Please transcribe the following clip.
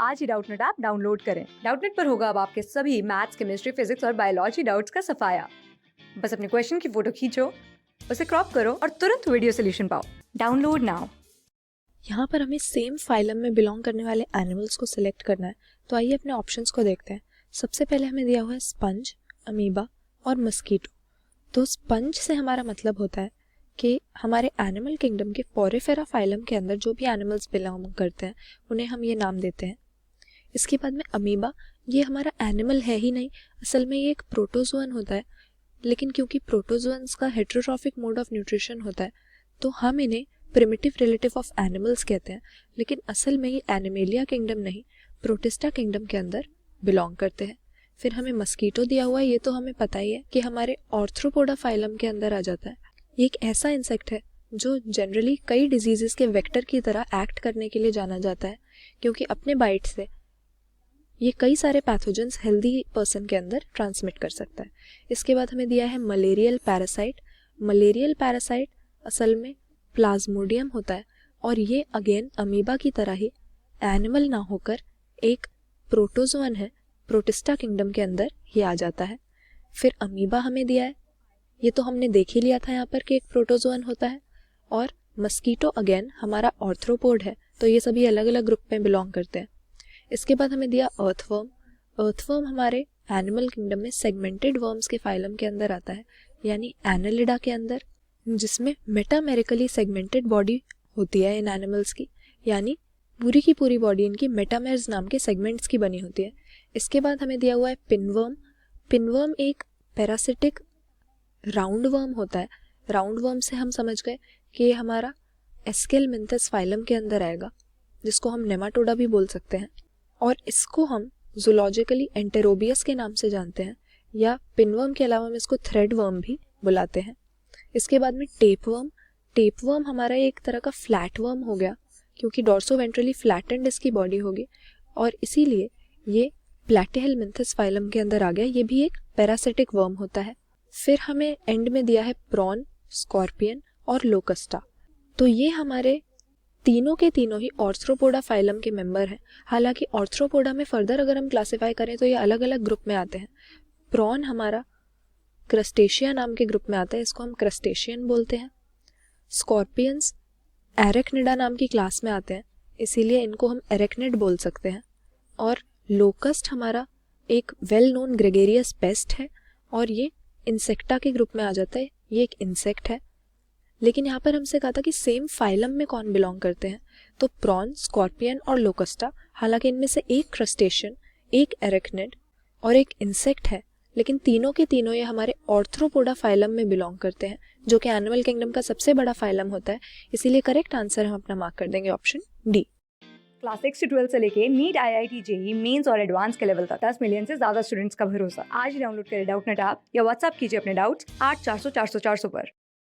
आज ही Doubtnut app download करें। Doubtnut पर होगा अब आपके सभी मैथ्स, केमिस्ट्री, फिजिक्स और बायोलॉजी डाउट्स का सफाया। बस अपने क्वेश्चन की फोटो खींचो, उसे क्रॉप करो और तुरंत वीडियो सोल्यूशन पाओ। Download now. यहाँ पर हमें सेम फाइलम में बिलोंग करने वाले एनिमल्स को सिलेक्ट करना है, तो आइए अपने ऑप्शंस को देखते हैं। सबसे पहले हमें दिया हुआ है स्पंज, अमीबा और मस्कीटो। तो स्पंज से हमारा मतलब होता है कि हमारे एनिमल किंगडम के पोरिफेरा फाइलम के अंदर जो भी एनिमल्स बिलोंग करते हैं उन्हें हम ये नाम देते हैं। इसके बाद में अमीबा, ये हमारा एनिमल है ही नहीं, असल में ये एक प्रोटोजोअन होता है, लेकिन क्योंकि प्रोटोजोअन्स का हेटेरोट्रॉफिक मोड ऑफ न्यूट्रिशन होता है तो हम इन्हें प्रिमिटिव रिलेटिव ऑफ एनिमल्स कहते हैं, लेकिन असल में ये एनिमेलिया किंगडम नहीं, प्रोटिस्टा किंगडम के अंदर बिलोंग करते हैं। फिर हमें मस्कीटो दिया हुआ है, ये तो हमें पता ही है कि हमारे ऑर्थ्रोपोडा फाइलम के अंदर आ जाता है। ये एक ऐसा इंसेक्ट है जो जनरली कई डिजीजेस के वेक्टर की तरह एक्ट करने के लिए जाना जाता है, क्योंकि अपने बाइट से ये कई सारे पैथोजेंस हेल्दी पर्सन के अंदर ट्रांसमिट कर सकता है। इसके बाद हमें दिया है मलेरियल पैरासाइट। मलेरियल पैरासाइट असल में प्लाज्मोडियम होता है और ये अगेन अमीबा की तरह ही एनिमल ना होकर एक प्रोटोजोअन है, प्रोटिस्टा किंगडम के अंदर ये आ जाता है। फिर अमीबा हमें दिया है, ये तो हमने देख ही लिया था यहाँ पर कि एक प्रोटोजोअन होता है। और मस्कीटो अगेन हमारा ऑर्थ्रोपोड है, तो ये सभी अलग अलग ग्रुप में बिलोंग करते हैं। इसके बाद हमें दिया अर्थवर्म। अर्थवर्म हमारे एनिमल किंगडम में सेगमेंटेड वर्म्स के फाइलम के अंदर आता है, यानी एनालिडा के अंदर, जिसमें मेटामेरिकली सेगमेंटेड बॉडी होती है इन एनिमल्स की, यानी पूरी की पूरी बॉडी इनकी मेटामेर्स नाम के सेगमेंट्स की बनी होती है। इसके बाद हमें दिया हुआ है पिनवर्म। पिनवर्म एक पैरासिटिक राउंड वर्म होता है। राउंड वर्म से हम समझ गए कि ये हमारा एस्केलमिंथस फाइलम के अंदर आएगा, जिसको हम नेमाटोडा भी बोल सकते हैं, और इसको हम जूलॉजिकली एंटेरोबियस के नाम से जानते हैं, या पिनवर्म के अलावा हम इसको थ्रेड वर्म भी बुलाते हैं। इसके बाद में टेपवर्म। टेपवर्म हमारा एक तरह का फ्लैट वर्म हो गया, क्योंकि डॉर्सोवेंट्रली फ्लैटेंड इसकी बॉडी होगी और इसीलिए ये प्लैटिहेलमिंथस फाइलम के अंदर आ गया। ये भी एक पैरासिटिक वर्म होता है। फिर हमें एंड में दिया है प्रॉन, स्कॉर्पियन और लोकस्टा। तो ये हमारे तीनों के तीनों ही ऑर्थ्रोपोडा फाइलम के मेंबर हैं। हालांकि ऑर्थ्रोपोडा में फर्दर अगर हम क्लासिफाई करें तो ये अलग अलग ग्रुप में आते हैं। प्रॉन हमारा क्रस्टेशिया नाम के ग्रुप में आता है, इसको हम क्रस्टेशियन बोलते हैं। स्कॉर्पियंस एरेक्निडा नाम की क्लास में आते हैं, इसीलिए इनको हम एरेक्निड बोल सकते हैं। और लोकस्ट हमारा एक वेल नोन ग्रेगेरियस पेस्ट है और ये इंसेक्टा के ग्रुप में आ जाता है, ये एक इंसेक्ट है। लेकिन यहाँ पर हमसे कहा था कि सेम फाइलम में कौन बिलोंग करते हैं, तो प्रॉन, स्कॉर्पियन और लोकस्टा, हालांकि इनमें से एक क्रस्टेशियन, एक एरेक्निड और एक इंसेक्ट है, लेकिन तीनों के तीनों ये हमारे ऑर्थ्रोपोडा फाइलम में बिलोंग करते हैं, जो कि एनिमल किंगडम का सबसे बड़ा फाइलम होता है। इसीलिए करेक्ट आंसर हम अपना मार्क कर देंगे ऑप्शन डी। क्लास 6 से 12 से लेके नीट, IIT, JEE मेंस और एडवांस के लेवल तक 10 मिलियन से ज्यादा स्टूडेंट्स का भरोसा। आज ही डाउनलोड करें डाउटनेट ऐप या व्हाट्सएप कीजिए अपने डाउट्स 8400 400 400 पर।